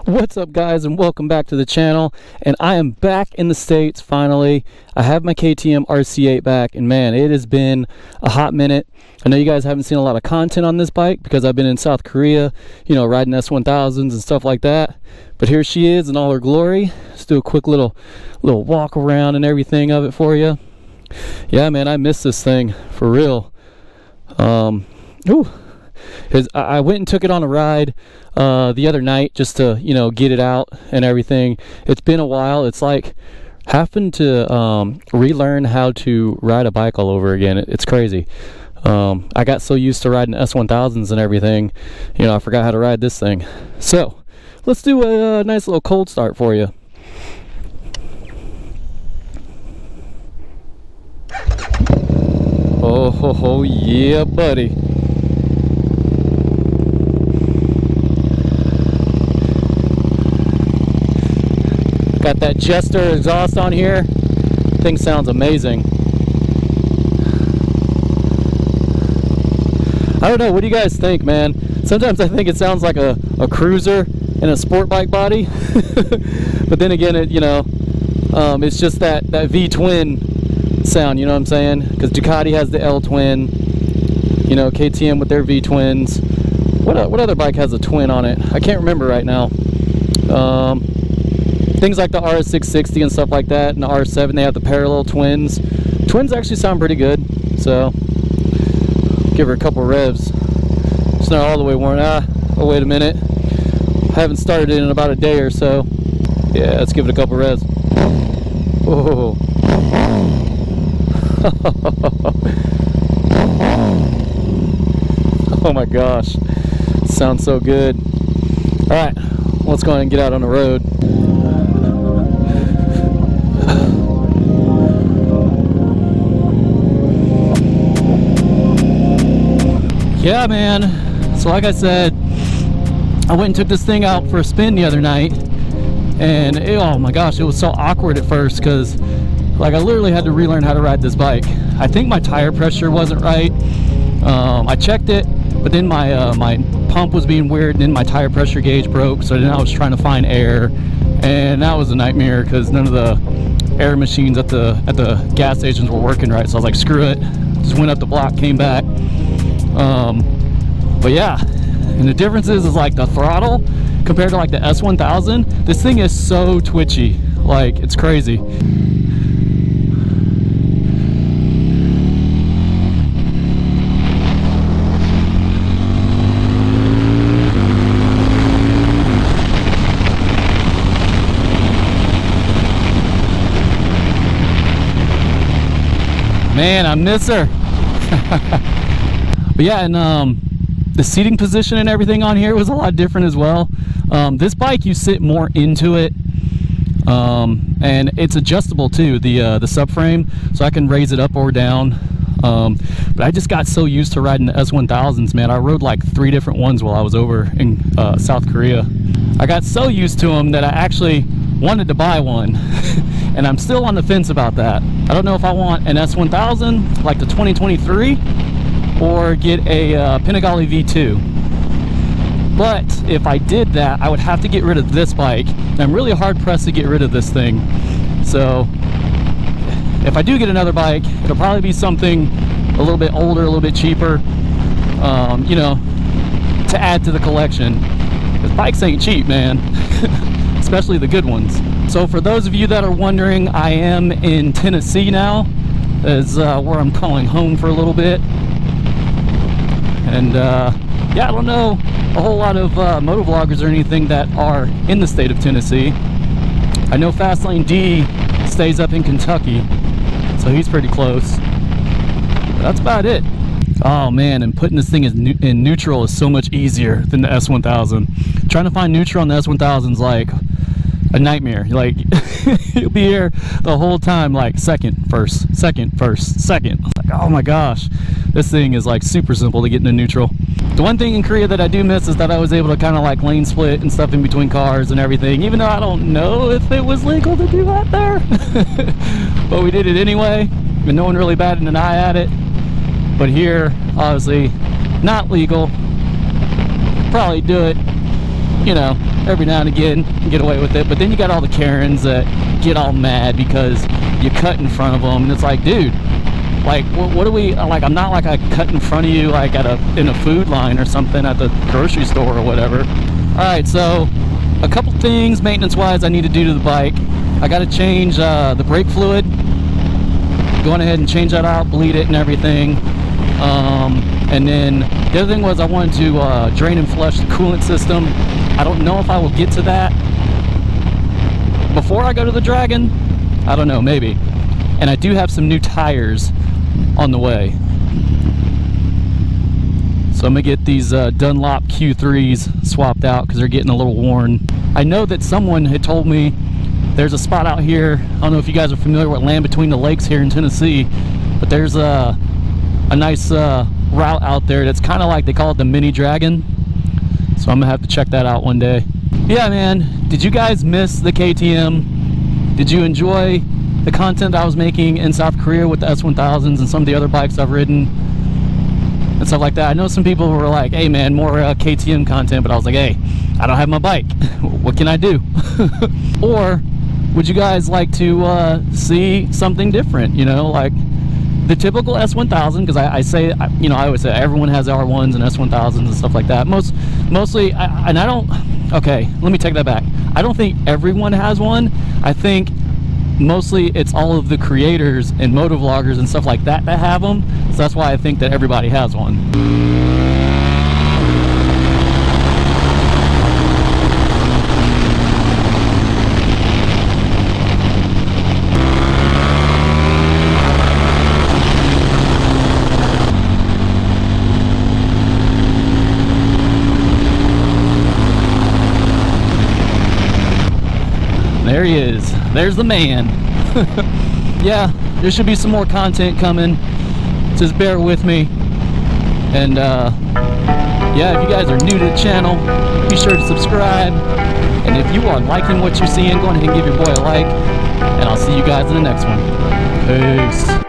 What's up, guys, and welcome back to the channel. And I am back in the States finally. I have my KTM RC8 back, and man, it has been a hot minute. I know you guys haven't seen a lot of content on this bike because I've been in South Korea, you know, riding S1000s and stuff like that. But here she is in all her glory. Let's do a quick little walk around and everything of it for you. Yeah, man, I miss this thing for real. I went and took it on a ride the other night just to, you know, get it out and everything. It's been a while. It's like having to relearn how to ride a bike all over again. It's crazy. I got so used to riding S1000s and everything, you know, I forgot how to ride this thing. So let's do a nice little cold start for you. Oh yeah, buddy. Got that Jester exhaust on here. Thing sounds amazing. I don't know, what do you guys think, man? Sometimes I think it sounds like a cruiser in a sport bike body. But then again, it, you know, it's just that V-twin sound, you know what I'm saying? Because Ducati has the L-twin, you know, KTM with their V-twins. What other bike has a twin on it? I can't remember right now. Things like the RS660 and stuff like that, and the R7, they have the parallel twins. Twins actually sound pretty good, so give her a couple revs. It's not all the way worn. Oh, wait a minute. I haven't started it in about a day or so. Yeah, let's give it a couple revs. Oh. Oh my gosh. Sounds so good. Alright, let's go ahead and get out on the road. Yeah, man, so like I said, I went and took this thing out for a spin the other night, and oh my gosh, it was so awkward at first because like I literally had to relearn how to ride this bike. I think my tire pressure wasn't right. I checked it, but then my pump was being weird, and then my tire pressure gauge broke, so then I was trying to find air, and that was a nightmare because none of the air machines at the gas stations were working right. So I was like, screw it, just went up the block, came back. But yeah, and the difference is like the throttle compared to like the S1000. This thing is so twitchy, like it's crazy. Man, I miss her. But yeah, and the seating position and everything on here was a lot different as well. This bike, you sit more into it, and it's adjustable too, the subframe, so I can raise it up or down. But I just got so used to riding the S1000s, man. I rode like 3 different ones while I was over in South Korea. I got so used to them that I actually wanted to buy one. And I'm still on the fence about that. I don't know if I want an S1000 like the 2023 or get a Panigale V2. But if I did that, I would have to get rid of this bike, and I'm really hard pressed to get rid of this thing. So if I do get another bike, it'll probably be something a little bit older, a little bit cheaper, you know, to add to the collection. Because bikes ain't cheap, man. Especially the good ones. So for those of you that are wondering, I am in Tennessee now. Is where I'm calling home for a little bit. And yeah, I don't know a whole lot of motovloggers or anything that are in the state of Tennessee. I know Fastlane D stays up in Kentucky, so he's pretty close. But that's about it. Oh man, and putting this thing in neutral is so much easier than the S1000. Trying to find neutral on the S1000 is like a nightmare. Like you'll be here the whole time, like second, first, second, first, second. Like, oh my gosh, this thing is like super simple to get into neutral. The one thing in Korea that I do miss is that I was able to kind of like lane split and stuff in between cars and everything, even though I don't know if it was legal to do that there. But we did it anyway, and no one really batted an eye at it. But here, obviously not legal. Probably do it, you know, every now and again get away with it. But then you got all the Karens that get all mad because you cut in front of them, and it's like, dude, like, what do we, like, I'm not like I cut in front of you like in a food line or something at the grocery store or whatever. Alright, so a couple things maintenance wise I need to do to the bike. I got to change the brake fluid. Going ahead and change that out, bleed it and everything. And then the other thing was I wanted to drain and flush the coolant system. I don't know if I will get to that before I go to the Dragon. I don't know, maybe. And I do have some new tires on the way. So I'm gonna get these Dunlop Q3s swapped out because they're getting a little worn. I know that someone had told me there's a spot out here. I don't know if you guys are familiar with Land Between the Lakes here in Tennessee, but there's a nice route out there that's kind of like, they call it the Mini Dragon. So I'm gonna have to check that out one day. Yeah, man, did you guys miss the KTM? Did you enjoy the content I was making in South Korea with the S1000s and some of the other bikes I've ridden and stuff like that? I know some people were like, hey man, more KTM content, but I was like, hey, I don't have my bike. What can I do? Or would you guys like to see something different, you know, like the typical S1000? Because I say, you know, I always say everyone has R1s and S1000s and stuff like that. Mostly, and I don't, okay, let me take that back. I don't think everyone has one. I think mostly it's all of the creators and motovloggers and stuff like that that have them. So that's why I think that everybody has one. There he is. There's the man. Yeah, there should be some more content coming. Just bear with me. And yeah, if you guys are new to the channel, be sure to subscribe. And if you are liking what you're seeing, go ahead and give your boy a like. And I'll see you guys in the next one. Peace.